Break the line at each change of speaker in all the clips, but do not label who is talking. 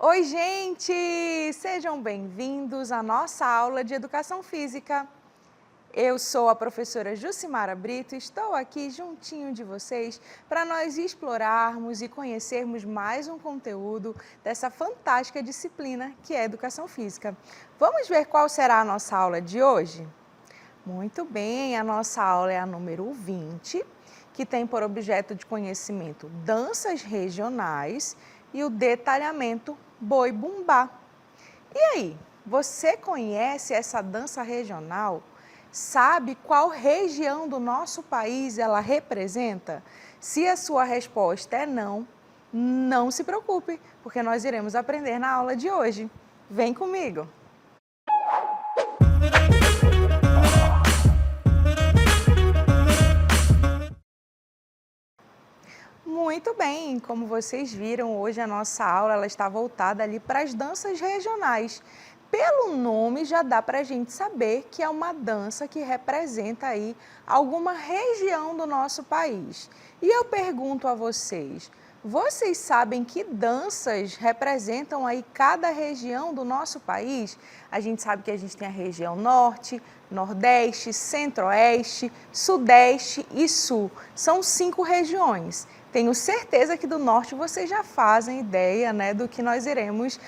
Oi, gente! Sejam bem-vindos à nossa aula de Educação Física. Eu sou a professora Jucimara Brito e estou aqui juntinho de vocês para nós explorarmos e conhecermos mais um conteúdo dessa fantástica disciplina que é Educação Física. Vamos ver qual será a nossa aula de hoje? Muito bem, a nossa aula é a número 20, que tem por objeto de conhecimento danças regionais e o detalhamento boi-bumbá. E aí, você conhece essa dança regional? Sabe qual região do nosso país ela representa? Se a sua resposta é não, não se preocupe, porque nós iremos aprender na aula de hoje. Vem comigo! Muito bem, como vocês viram, hoje a nossa aula ela está voltada ali para as danças regionais. Pelo nome já dá para a gente saber que é uma dança que representa aí alguma região do nosso país. E eu pergunto a vocês, vocês sabem que danças representam aí cada região do nosso país? A gente sabe que a gente tem a região norte, nordeste, centro-oeste, sudeste e sul. São 5 regiões. Tenho certeza que do norte vocês já fazem ideia, né, do que nós iremos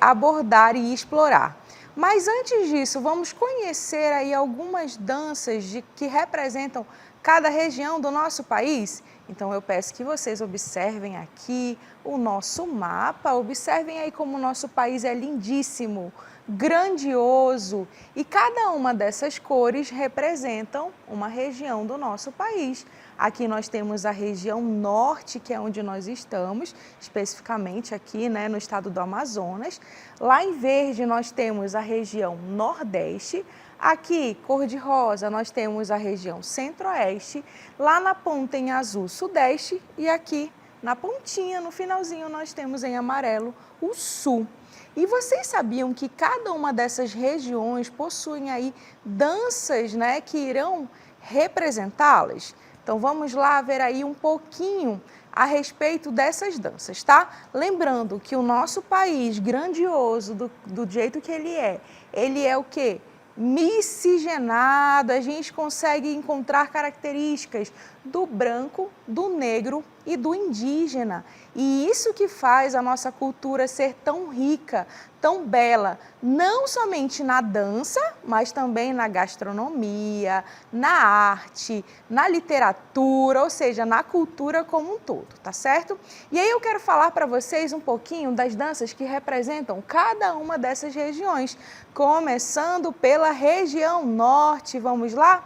abordar e explorar. Mas antes disso, vamos conhecer aí algumas danças que representam cada região do nosso país? Então eu peço que vocês observem aqui o nosso mapa, observem aí como o nosso país é lindíssimo, grandioso e cada uma dessas cores representam uma região do nosso país. Aqui nós temos a região norte, que é onde nós estamos, especificamente aqui, né, no estado do Amazonas. Lá em verde nós temos a região nordeste. Aqui, cor-de-rosa, nós temos a região centro-oeste. Lá na ponta em azul, sudeste. E aqui na pontinha, no finalzinho, nós temos em amarelo o sul. E vocês sabiam que cada uma dessas regiões possuem aí danças, né, que irão representá-las? Então vamos lá ver aí um pouquinho a respeito dessas danças, tá? Lembrando que o nosso país grandioso, do jeito que ele é o quê? Miscigenado, a gente consegue encontrar características do branco, do negro e do indígena. E isso que faz a nossa cultura ser tão rica, tão bela, não somente na dança, mas também na gastronomia, na arte, na literatura, ou seja, na cultura como um todo, tá certo? E aí eu quero falar para vocês um pouquinho das danças que representam cada uma dessas regiões, começando pela região norte, vamos lá?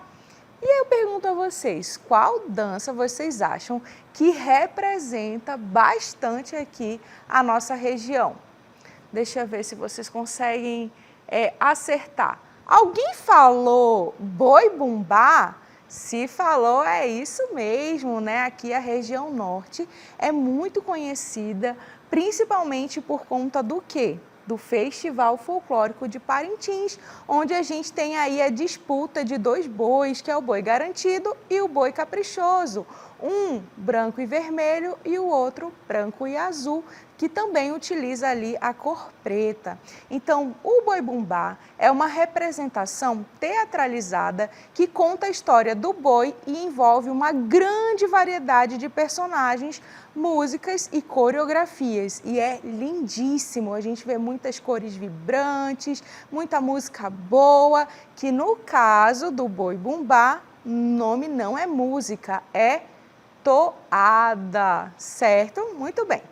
E aí eu pergunto a vocês, qual dança vocês acham que representa bastante aqui a nossa região? Deixa eu ver se vocês conseguem acertar. Alguém falou boi-bumbá? Se falou, é isso mesmo, né? Aqui a região norte é muito conhecida, principalmente por conta do quê? Do Festival Folclórico de Parintins, onde a gente tem aí a disputa de 2 bois, que é o boi garantido e o boi caprichoso. Um branco e vermelho e o outro branco e azul, que também utiliza ali a cor preta. Então, o boi-bumbá é uma representação teatralizada que conta a história do boi e envolve uma grande variedade de personagens, músicas e coreografias. E é lindíssimo, a gente vê muitas cores vibrantes, muita música boa, que no caso do boi-bumbá, o nome não é música, é toada, certo? Muito bem.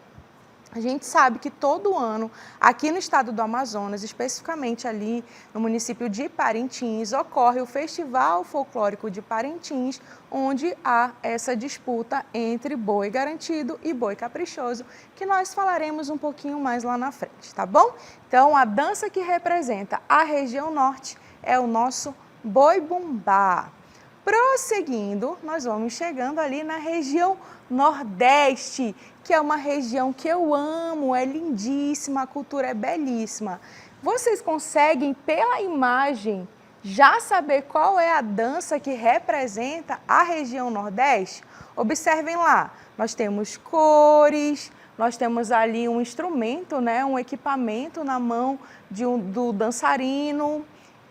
A gente sabe que todo ano, aqui no estado do Amazonas, especificamente ali no município de Parintins, ocorre o Festival Folclórico de Parintins, onde há essa disputa entre boi garantido e boi caprichoso, que nós falaremos um pouquinho mais lá na frente, tá bom? Então, a dança que representa a região norte é o nosso boi-bumbá. Prosseguindo, nós vamos chegando ali na região nordeste, que é uma região que eu amo, é lindíssima, a cultura é belíssima. Vocês conseguem, pela imagem, já saber qual é a dança que representa a região nordeste? Observem lá, nós temos cores, nós temos ali um instrumento, né, um equipamento na mão do dançarino.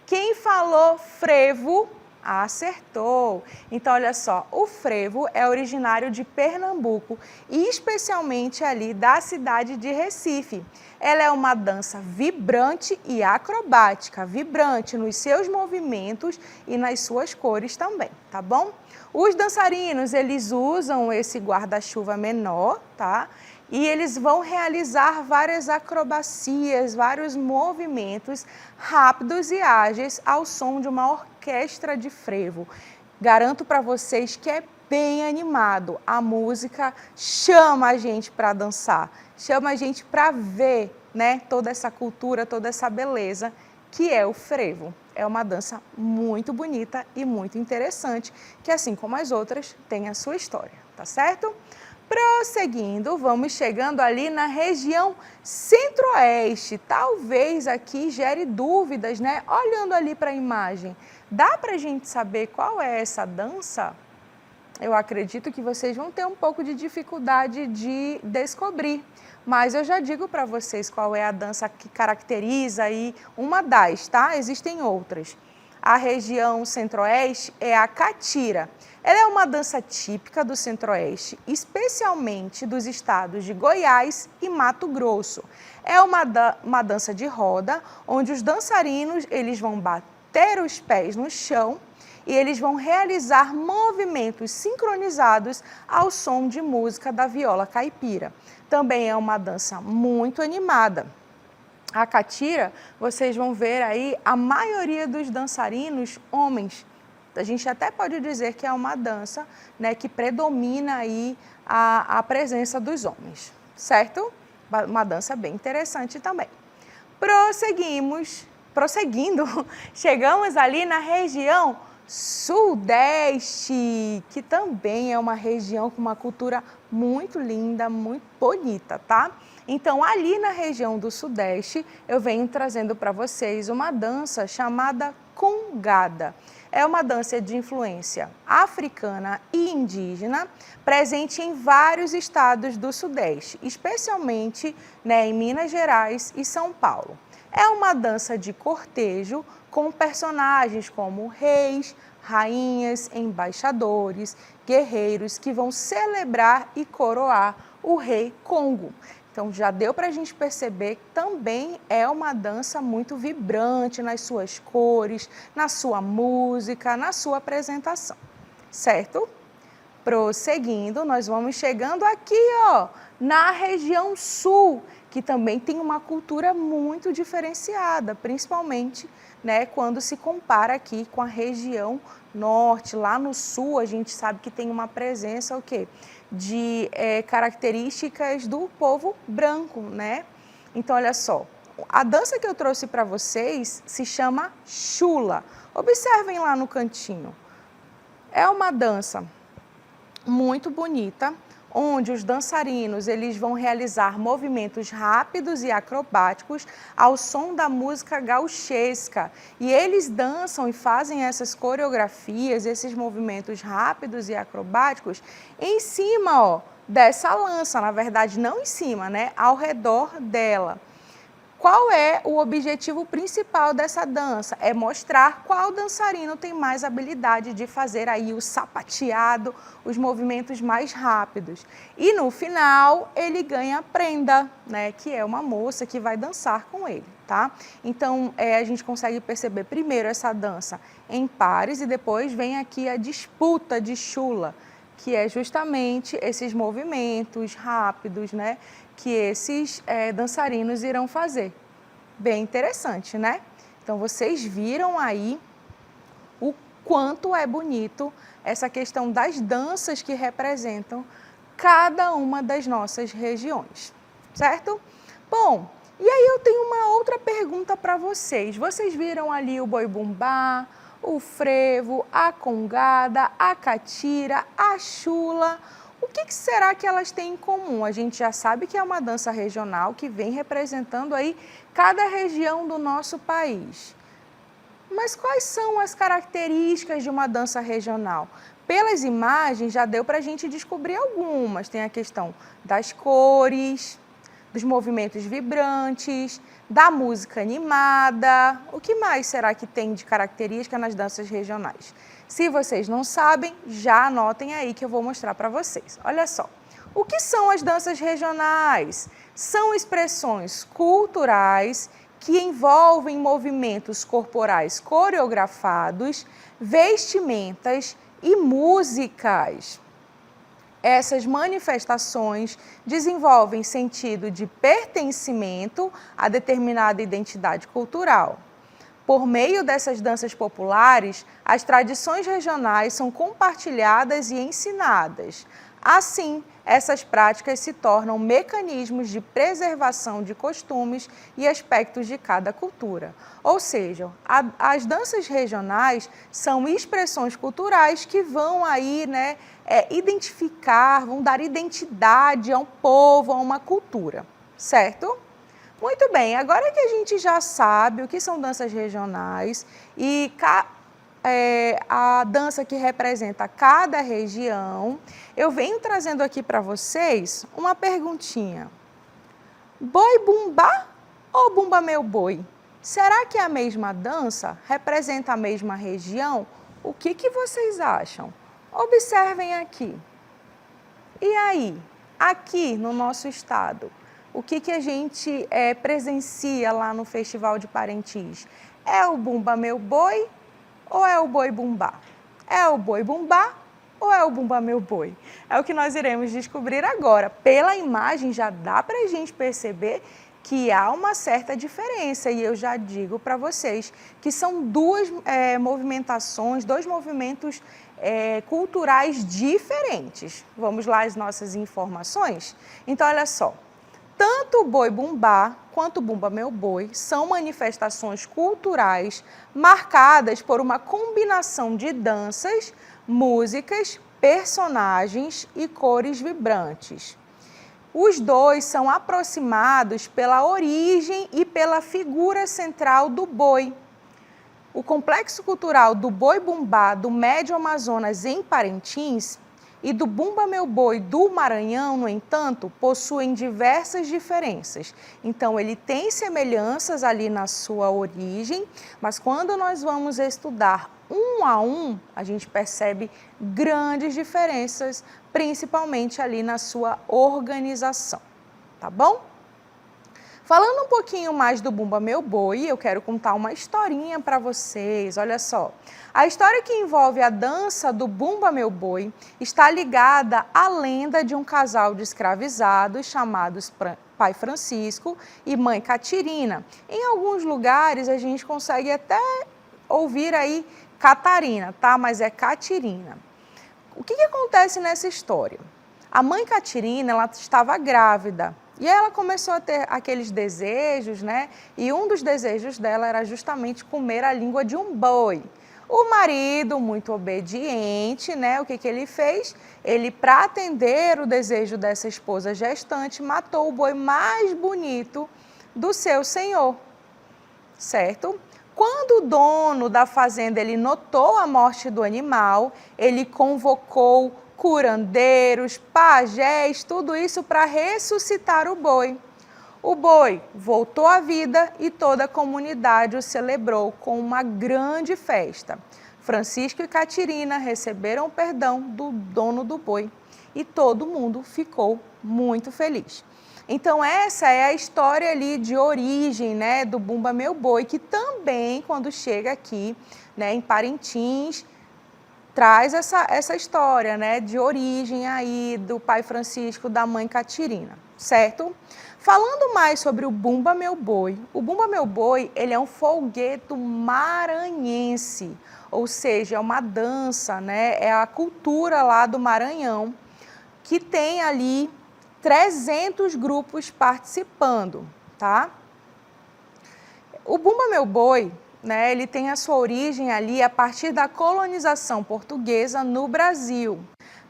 Quem falou frevo, acertou. Então, olha só, o frevo é originário de Pernambuco e especialmente ali da cidade de Recife. Ela é uma dança vibrante e acrobática, vibrante nos seus movimentos e nas suas cores também, tá bom? Os dançarinos, eles usam esse guarda-chuva menor, tá? E eles vão realizar várias acrobacias, vários movimentos rápidos e ágeis ao som de uma orquestra de frevo. Garanto para vocês que é bem animado. A música chama a gente para dançar, chama a gente para ver, né, toda essa cultura, toda essa beleza que é o frevo. É uma dança muito bonita e muito interessante, que assim como as outras, tem a sua história, tá certo? Prosseguindo, vamos chegando ali na região centro-oeste. Talvez aqui gere dúvidas, né? Olhando ali para a imagem, dá para a gente saber qual é essa dança? Eu acredito que vocês vão ter um pouco de dificuldade de descobrir, mas eu já digo para vocês qual é a dança que caracteriza aí uma das, tá? Existem outras. A região centro-oeste é a catira. Ela é uma dança típica do centro-oeste, especialmente dos estados de Goiás e Mato Grosso. É uma dança de roda, onde os dançarinos eles vão bater os pés no chão e eles vão realizar movimentos sincronizados ao som de música da viola caipira. Também é uma dança muito animada. A catira, vocês vão ver aí a maioria dos dançarinos homens. A gente até pode dizer que é uma dança, né, que predomina aí a presença dos homens, certo? Uma dança bem interessante também. Prosseguindo, chegamos ali na região Sudeste, que também é uma região com uma cultura muito linda, muito bonita, tá? Então, ali na região do Sudeste, eu venho trazendo para vocês uma dança chamada congada. É uma dança de influência africana e indígena, presente em vários estados do Sudeste, especialmente, né, em Minas Gerais e São Paulo. É uma dança de cortejo com personagens como reis, rainhas, embaixadores, guerreiros que vão celebrar e coroar o rei Congo. Então já deu para a gente perceber que também é uma dança muito vibrante nas suas cores, na sua música, na sua apresentação, certo? Prosseguindo, nós vamos chegando aqui, ó, na região sul, que também tem uma cultura muito diferenciada, principalmente, né, quando se compara aqui com a região norte. Lá no sul, a gente sabe que tem uma presença, o quê? De características do povo branco, né? Então, olha só, a dança que eu trouxe para vocês se chama chula. Observem lá no cantinho. É uma dança muito bonita, onde os dançarinos eles vão realizar movimentos rápidos e acrobáticos ao som da música gauchesca. E eles dançam e fazem essas coreografias, esses movimentos rápidos e acrobáticos em cima, ó, dessa lança, na verdade não em cima, né, ao redor dela. Qual é o objetivo principal dessa dança? É mostrar qual dançarino tem mais habilidade de fazer aí o sapateado, os movimentos mais rápidos. E no final, ele ganha a prenda, né? Que é uma moça que vai dançar com ele, tá? Então, a gente consegue perceber primeiro essa dança em pares e depois vem aqui a disputa de chula, que é justamente esses movimentos rápidos, né, que esses dançarinos irão fazer. Bem interessante, né? Então, vocês viram aí o quanto é bonito essa questão das danças que representam cada uma das nossas regiões, certo? Bom, e aí eu tenho uma outra pergunta para vocês. Vocês viram ali o boi-bumbá, o frevo, a congada, a catira, a chula. O que será que elas têm em comum? A gente já sabe que é uma dança regional que vem representando aí cada região do nosso país. Mas quais são as características de uma dança regional? Pelas imagens já deu para a gente descobrir algumas. Tem a questão das cores, dos movimentos vibrantes, da música animada. O que mais será que tem de característica nas danças regionais? Se vocês não sabem, já anotem aí que eu vou mostrar para vocês. Olha só. O que são as danças regionais? São expressões culturais que envolvem movimentos corporais coreografados, vestimentas e músicas. Essas manifestações desenvolvem sentido de pertencimento a determinada identidade cultural. Por meio dessas danças populares, as tradições regionais são compartilhadas e ensinadas. Assim, essas práticas se tornam mecanismos de preservação de costumes e aspectos de cada cultura. Ou seja, as danças regionais são expressões culturais que vão aí, identificar, vão dar identidade a um povo, a uma cultura, certo? Muito bem, agora que a gente já sabe o que são danças regionais e a dança que representa cada região, eu venho trazendo aqui para vocês uma perguntinha. Boi bumbá ou bumba meu boi? Será que é a mesma dança? Representa a mesma região? O que vocês acham? Observem aqui. E aí, aqui no nosso estado, o que a gente presencia lá no Festival de Parintins? É o bumba meu boi ou é o boi bumbá? É o boi bumbá ou é o bumba meu boi? É o que nós iremos descobrir agora. Pela imagem já dá para a gente perceber que há uma certa diferença e eu já digo para vocês que são duas movimentações, dois movimentos culturais diferentes. Vamos lá às nossas informações? Então, olha só. Tanto o boi bumbá quanto o bumba meu boi são manifestações culturais marcadas por uma combinação de danças, músicas, personagens e cores vibrantes. Os dois são aproximados pela origem e pela figura central do boi. O complexo cultural do boi bumbá do Médio Amazonas em Parintins e do bumba meu boi do Maranhão, no entanto, possuem diversas diferenças. Então, ele tem semelhanças ali na sua origem, mas quando nós vamos estudar um a um, a gente percebe grandes diferenças, principalmente ali na sua organização, tá bom? Falando um pouquinho mais do Bumba Meu Boi, eu quero contar uma historinha para vocês, olha só. A história que envolve a dança do Bumba Meu Boi está ligada à lenda de um casal de escravizados chamados Pai Francisco e Mãe Catirina. Em alguns lugares a gente consegue até ouvir aí Catarina, tá? Mas é Catirina. O que acontece nessa história? A Mãe Catirina, ela estava grávida. E ela começou a ter aqueles desejos, né? E um dos desejos dela era justamente comer a língua de um boi. O marido, muito obediente, né? O que ele fez? Ele, para atender o desejo dessa esposa gestante, matou o boi mais bonito do seu senhor, certo? Quando o dono da fazenda ele notou a morte do animal, ele convocou curandeiros, pajés, tudo isso para ressuscitar o boi. O boi voltou à vida e toda a comunidade o celebrou com uma grande festa. Francisco e Catirina receberam o perdão do dono do boi e todo mundo ficou muito feliz. Então essa é a história ali de origem, né, do Bumba Meu Boi, que também quando chega aqui, né, em Parintins, traz essa história, né, de origem aí do Pai Francisco, da Mãe Catirina, certo? Falando mais sobre o Bumba Meu Boi, o Bumba Meu Boi, ele é um folguedo maranhense, ou seja, é uma dança, né, é a cultura lá do Maranhão, que tem ali 300 grupos participando, tá? O Bumba Meu Boi, né, ele tem a sua origem ali a partir da colonização portuguesa no Brasil,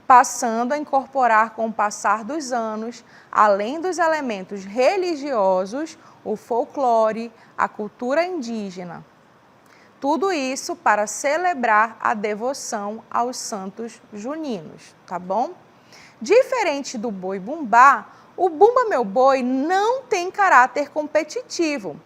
passando a incorporar com o passar dos anos, além dos elementos religiosos, o folclore, a cultura indígena. Tudo isso para celebrar a devoção aos santos juninos, tá bom? Diferente do boi-bumbá, o Bumba Meu Boi não tem caráter competitivo.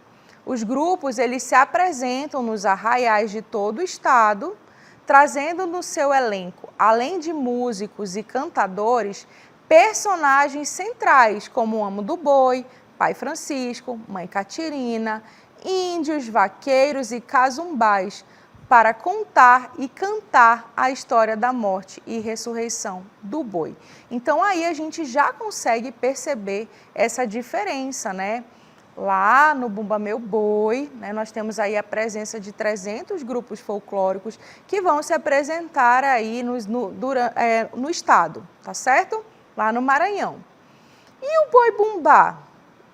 Os grupos eles se apresentam nos arraiais de todo o estado, trazendo no seu elenco, além de músicos e cantadores, personagens centrais como o Amo do Boi, Pai Francisco, Mãe Catirina, índios, vaqueiros e casumbais, para contar e cantar a história da morte e ressurreição do boi. Então aí a gente já consegue perceber essa diferença, né? Lá no Bumba Meu Boi, né, nós temos aí a presença de 300 grupos folclóricos que vão se apresentar aí no estado, tá certo? Lá no Maranhão. E o boi-bumbá?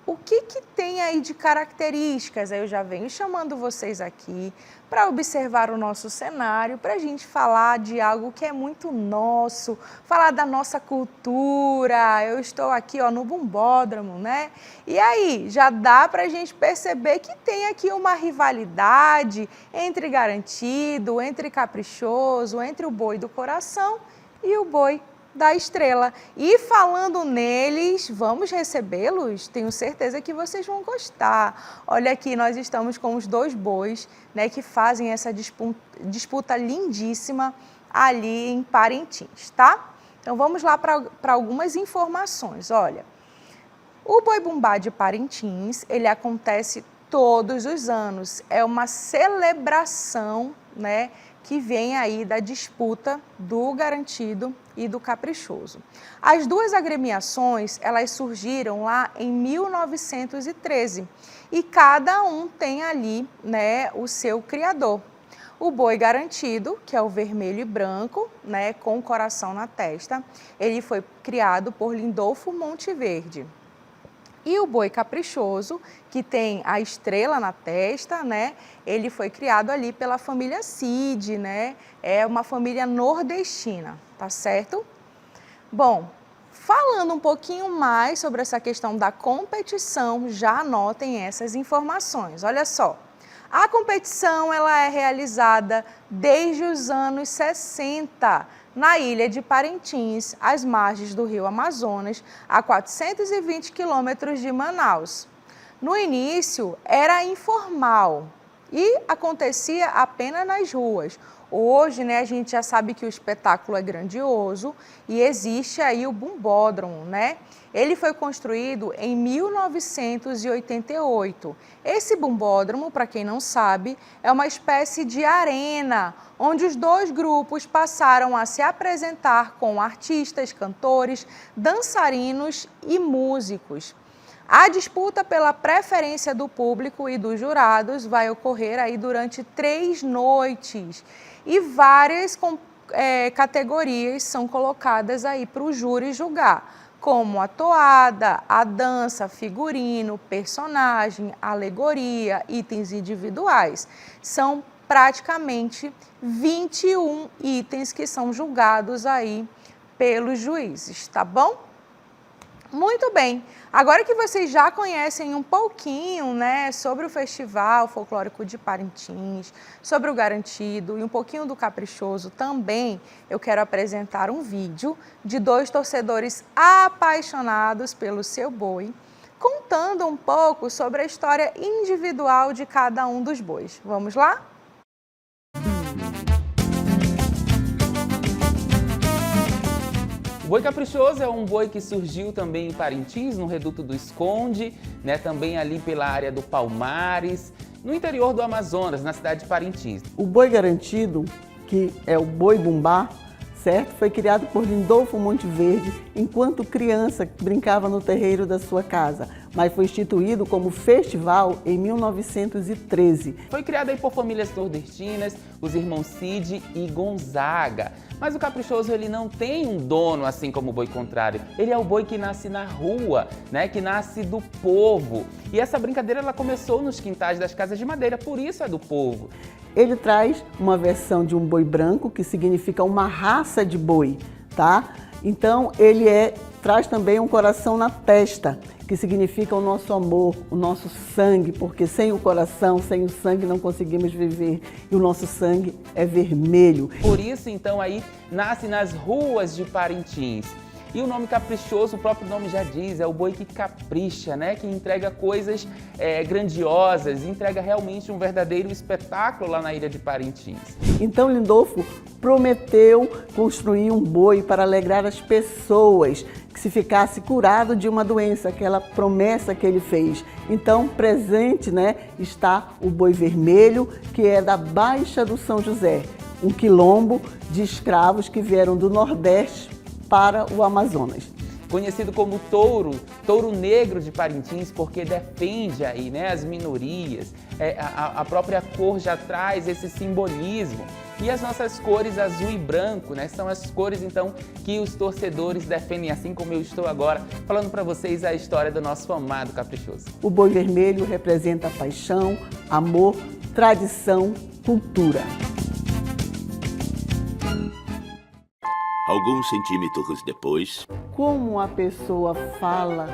O que tem aí de características? Eu já venho chamando vocês aqui para observar o nosso cenário, para a gente falar de algo que é muito nosso, falar da nossa cultura. Eu estou aqui no Bumbódromo, né? E aí, já dá para a gente perceber que tem aqui uma rivalidade entre Garantido, entre Caprichoso, entre o boi do coração e o boi da estrela. E falando neles, vamos recebê-los? Tenho certeza que vocês vão gostar. Olha aqui, nós estamos com os dois bois, né, que fazem essa disputa lindíssima ali em Parintins, tá? Então vamos lá para algumas informações. Olha, o Boi-bumbá de Parintins, ele acontece todos os anos. É uma celebração, né, que vem aí da disputa do Garantido e do Caprichoso. As duas agremiações, elas surgiram lá em 1913 e cada um tem ali, né, o seu criador. O boi Garantido, que é o vermelho e branco, né, com o coração na testa, ele foi criado por Lindolfo Monteverde. E o boi Caprichoso, que tem a estrela na testa, né? Ele foi criado ali pela família Cid, né? É uma família nordestina, tá certo? Bom, falando um pouquinho mais sobre essa questão da competição, já anotem essas informações. Olha só, a competição ela é realizada desde os anos 60, na ilha de Parintins, às margens do rio Amazonas, a 420 quilômetros de Manaus. No início, era informal e acontecia apenas nas ruas. Hoje, né, a gente já sabe que o espetáculo é grandioso e existe aí o Bumbódromo, né? Ele foi construído em 1988. Esse bumbódromo, para quem não sabe, é uma espécie de arena, onde os dois grupos passaram a se apresentar com artistas, cantores, dançarinos e músicos. A disputa pela preferência do público e dos jurados vai ocorrer aí durante 3 noites e várias categorias são colocadas aí para o júri julgar, como a toada, a dança, figurino, personagem, alegoria, itens individuais. São praticamente 21 itens que são julgados aí pelos juízes, tá bom? Muito bem, agora que vocês já conhecem um pouquinho, né, sobre o Festival Folclórico de Parintins, sobre o Garantido e um pouquinho do Caprichoso também, eu quero apresentar um vídeo de 2 torcedores apaixonados pelo seu boi, contando um pouco sobre a história individual de cada um dos bois. Vamos lá?
O boi caprichoso é um boi que surgiu também em Parintins, no Reduto do Esconde, né, também ali pela área do Palmares, no interior do Amazonas, na cidade de Parintins.
O boi Garantido, que é o boi-bumbá, certo? Foi criado por Lindolfo Monteverde enquanto criança brincava no terreiro da sua casa, mas foi instituído como festival em 1913.
Foi criado aí por famílias nordestinas, os irmãos Cid e Gonzaga. Mas o caprichoso ele não tem um dono assim como o boi contrário. Ele é o boi que nasce na rua, né? Que nasce do povo. E essa brincadeira ela começou nos quintais das casas de madeira, por isso é do povo.
Ele traz uma versão de um boi branco, que significa uma raça de boi, tá? Então, ele é traz também um coração na testa, que significa o nosso amor, o nosso sangue, porque sem o coração, sem o sangue não conseguimos viver. E o nosso sangue é vermelho.
Por isso, então, aí nasce nas ruas de Parintins. E o nome caprichoso, o próprio nome já diz, é o boi que capricha, né? Que entrega coisas grandiosas, entrega realmente um verdadeiro espetáculo lá na ilha de Parintins.
Então Lindolfo prometeu construir um boi para alegrar as pessoas, que se ficasse curado de uma doença, aquela promessa que ele fez. Então, presente, né, está o boi vermelho, que é da Baixa do São José, um quilombo de escravos que vieram do Nordeste para o Amazonas.
Conhecido como touro negro de Parintins, porque defende aí, né, as minorias, a própria cor já traz esse simbolismo. E as nossas cores azul e branco, né, são as cores então que os torcedores defendem, assim como eu estou agora falando para vocês a história do nosso amado caprichoso.
O boi vermelho representa paixão, amor, tradição, cultura.
Alguns centímetros depois...
Como a pessoa fala,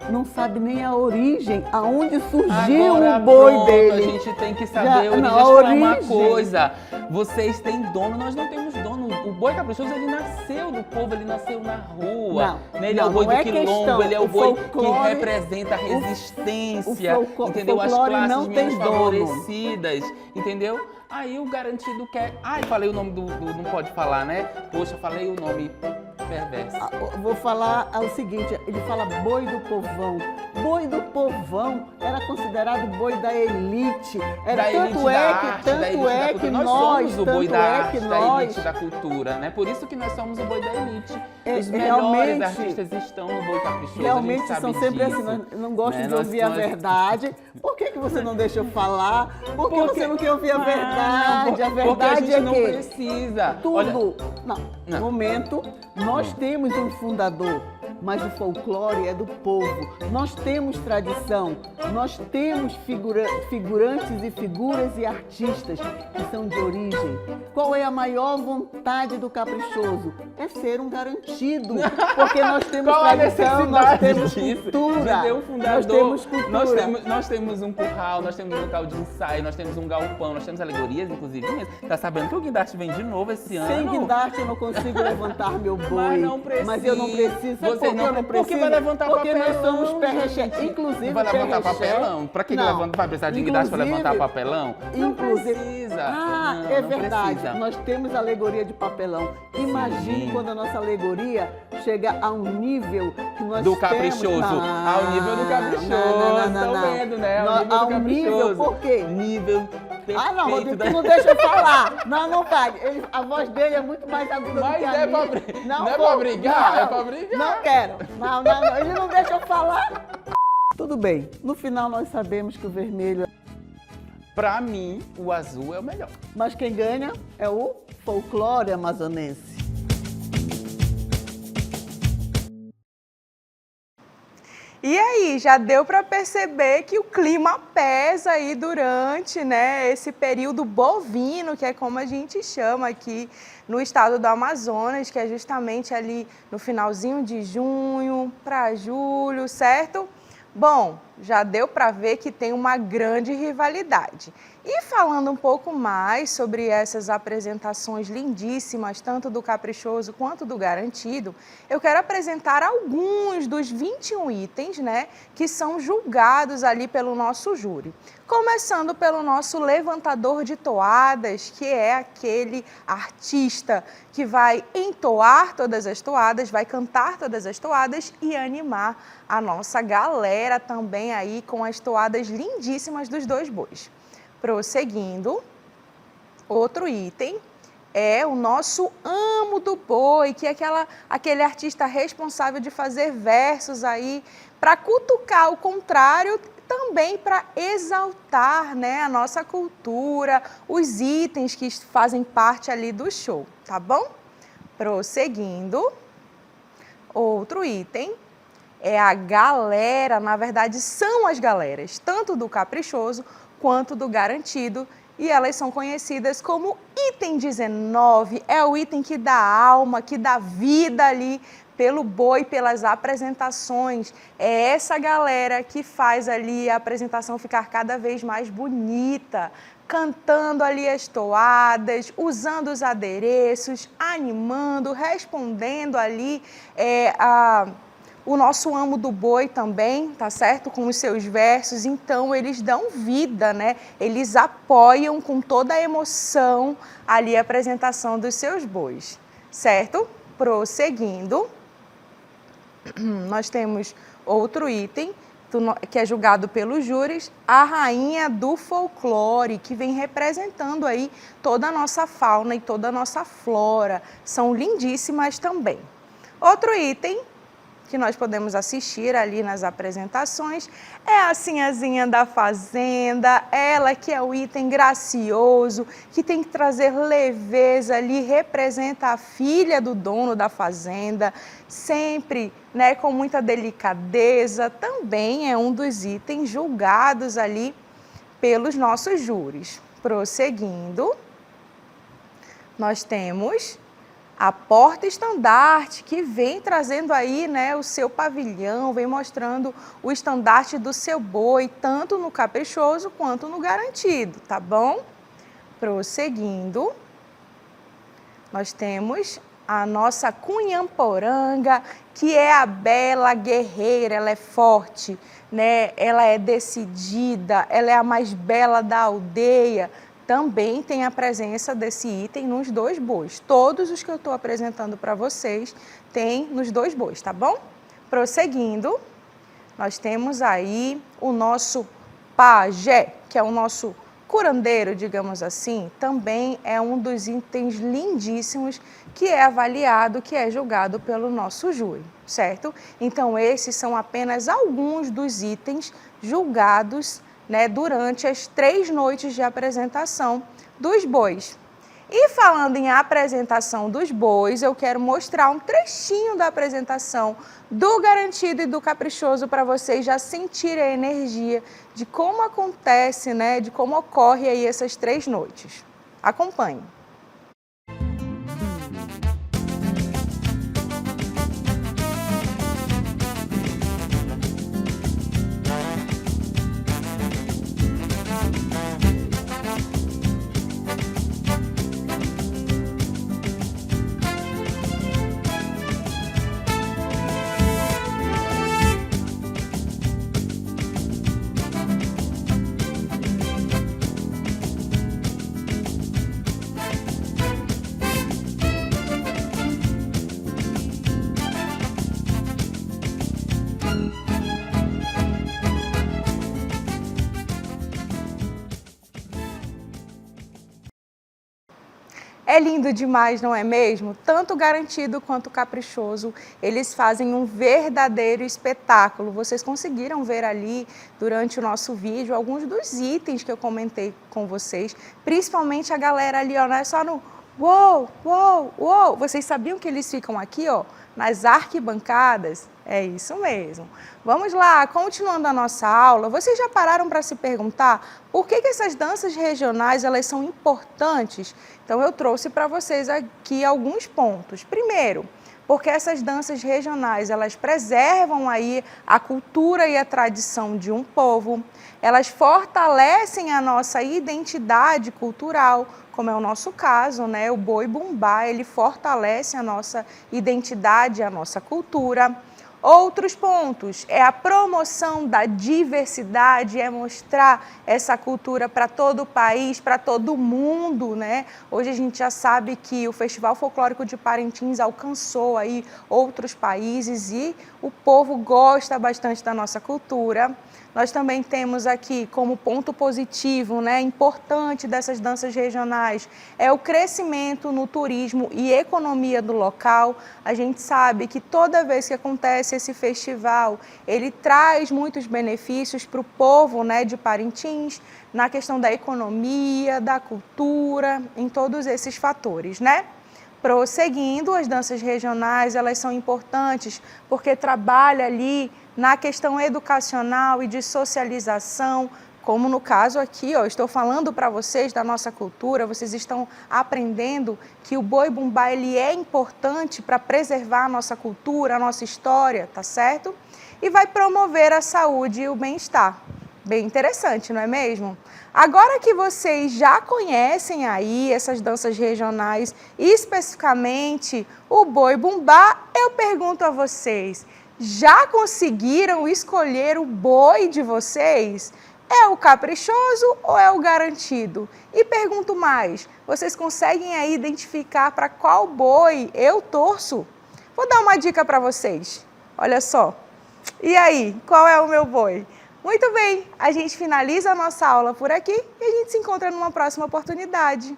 não sabe nem a origem, aonde surgiu
Agora,
o boi
pronto,
dele.
A gente tem que saber
a
uma
origem.
coisa. Vocês têm dono, nós não temos dono. O boi caprichoso, ele nasceu do povo, ele nasceu na rua.
Não,
Ele é o boi do quilombo,
questão.
ele é o boi
folclore,
que representa a resistência,
o
entendeu? As
folclore não
classes
tem
menos
dono.
favorecidas, entendeu? Aí o garantido quer... Ai, falei o nome do... Não pode falar, né? Poxa, falei o nome perverso.
Vou falar o seguinte, ele fala boi do povão. Boi do povão era considerado boi da elite.
Da elite da arte, da elite da cultura. Nós somos o boi da arte, da elite da cultura, né? Por isso que nós somos o boi da elite. Os melhores artistas estão no boi caprichoso.
Realmente são sempre assim, nós não gostam de ouvir a verdade. Por que você não deixa eu falar? Por que você não quer ouvir a verdade? A verdade
porque a gente
é
não
que
precisa.
tudo.
Olha,
No momento, nós temos um fundador, mas o folclore é do povo. Nós temos tradição, nós temos figurantes e figuras e artistas que são de origem. Qual é a maior vontade do caprichoso? É ser um garantido, porque nós temos tradição, nós temos cultura. Nós temos cultura.
Nós temos um curral, nós temos um local de ensaio, nós temos um galpão, nós temos alegorias, inclusive. Tá sabendo que o guindaste vem de novo esse ano?
Sem guindaste eu não consigo levantar meu boi.
Mas não precisa.
Mas eu não preciso.
Você não precisa. Porque vai levantar
porque
papelão.
Porque nós somos pé-reché. Inclusive,
vai levantar papelão? Pra que levanta? Vai precisar de guindaste para levantar papelão?
Não
precisa.
É verdade. Nós temos alegoria de papelão. Imagine quando a nossa alegoria chega a um nível que nós
do caprichoso. Ao nível do caprichoso. Estão vendo, né?
Ao nível, por quê?
Nível perfeito.
Não, Rodrigo, tu não deixa eu falar. Não vai. A voz dele é muito mais aguda do que a minha.
Não é pra brigar? É pra brigar?
Não quero. Não. Ele não deixa eu falar. Tudo bem. No final, nós sabemos que o vermelho...
Pra mim, o azul é o melhor.
Mas quem ganha é o folclore amazonense.
E aí, já deu para perceber que o clima pesa aí durante, né, esse período bovino, que é como a gente chama aqui no estado do Amazonas, que é justamente ali no finalzinho de junho para julho, certo? Bom, já deu para ver que tem uma grande rivalidade. E falando um pouco mais sobre essas apresentações lindíssimas, tanto do caprichoso quanto do garantido, eu quero apresentar alguns dos 21 itens, né, que são julgados ali pelo nosso júri. Começando pelo nosso levantador de toadas, que é aquele artista que vai entoar todas as toadas, vai cantar todas as toadas e animar a nossa galera também aí com as toadas lindíssimas dos dois bois. Prosseguindo, outro item é o nosso amo do boi, que é aquele artista responsável de fazer versos aí para cutucar o contrário, também para exaltar, né, a nossa cultura, os itens que fazem parte ali do show, tá bom? Prosseguindo, outro item é a galera, na verdade são as galeras, tanto do caprichoso quanto do garantido, e elas são conhecidas como item 19, é o item que dá alma, que dá vida ali pelo boi, pelas apresentações. É essa galera que faz ali a apresentação ficar cada vez mais bonita, cantando ali as toadas, usando os adereços, animando, respondendo ali o nosso amo do boi também, tá certo? Com os seus versos, então eles dão vida, né? Eles apoiam com toda a emoção ali a apresentação dos seus bois, certo? Prosseguindo, nós temos outro item que é julgado pelos júris, a rainha do folclore, que vem representando aí toda a nossa fauna e toda a nossa flora. São lindíssimas também. Outro item que nós podemos assistir ali nas apresentações é a sinhazinha da fazenda, ela que é o item gracioso, que tem que trazer leveza ali, representa a filha do dono da fazenda, sempre, né, com muita delicadeza, também é um dos itens julgados ali pelos nossos júris. Prosseguindo, nós temos a porta-estandarte, que vem trazendo aí, né, o seu pavilhão, vem mostrando o estandarte do seu boi, tanto no caprichoso quanto no garantido, tá bom? Prosseguindo, nós temos a nossa cunhamporanga, que é a bela guerreira, ela é forte, né? Ela é decidida, ela é a mais bela da aldeia. Também tem a presença desse item nos dois bois. Todos os que eu estou apresentando para vocês tem nos dois bois, tá bom? Prosseguindo, nós temos aí o nosso pajé, que é o nosso curandeiro, digamos assim, também é um dos itens lindíssimos que é avaliado, que é julgado pelo nosso júri, certo? Então, esses são apenas alguns dos itens julgados, né, durante as 3 noites de apresentação dos bois. E falando em apresentação dos bois, eu quero mostrar um trechinho da apresentação do garantido e do caprichoso para vocês já sentirem a energia de como acontece, né, de como ocorre aí essas 3 noites. Acompanhe. É lindo demais, não é mesmo? Tanto o garantido quanto o caprichoso, eles fazem um verdadeiro espetáculo. Vocês conseguiram ver ali, durante o nosso vídeo, alguns dos itens que eu comentei com vocês, principalmente a galera ali, ó, não é só no uou, uou, uou. Vocês sabiam que eles ficam aqui, ó, nas arquibancadas? É isso mesmo. Vamos lá, continuando a nossa aula, vocês já pararam para se perguntar por que essas danças regionais elas são importantes? Então eu trouxe para vocês aqui alguns pontos. Primeiro, porque essas danças regionais elas preservam aí a cultura e a tradição de um povo, elas fortalecem a nossa identidade cultural, como é o nosso caso, né? O boi-bumbá, ele fortalece a nossa identidade, a nossa cultura. Outros pontos é a promoção da diversidade, é mostrar essa cultura para todo o país, para todo o mundo, né? Hoje a gente já sabe que o Festival Folclórico de Parintins alcançou aí outros países e o povo gosta bastante da nossa cultura. Nós também temos aqui como ponto positivo, né, importante dessas danças regionais, é o crescimento no turismo e economia do local. A gente sabe que toda vez que acontece esse festival, ele traz muitos benefícios para o povo, né, de Parintins, na questão da economia, da cultura, em todos esses fatores, né? Prosseguindo, as danças regionais, elas são importantes porque trabalham ali na questão educacional e de socialização Como no caso aqui, ó, estou falando para vocês da nossa cultura, vocês estão aprendendo que o boi bumbá ele é importante para preservar a nossa cultura, a nossa história, tá certo? E vai promover a saúde e o bem-estar. Bem interessante, não é mesmo? Agora que vocês já conhecem aí essas danças regionais, especificamente o boi bumbá, eu pergunto a vocês, já conseguiram escolher o boi de vocês? É o caprichoso ou é o garantido? E pergunto mais, vocês conseguem aí identificar para qual boi eu torço? Vou dar uma dica para vocês, olha só. E aí, qual é o meu boi? Muito bem, a gente finaliza a nossa aula por aqui e a gente se encontra numa próxima oportunidade.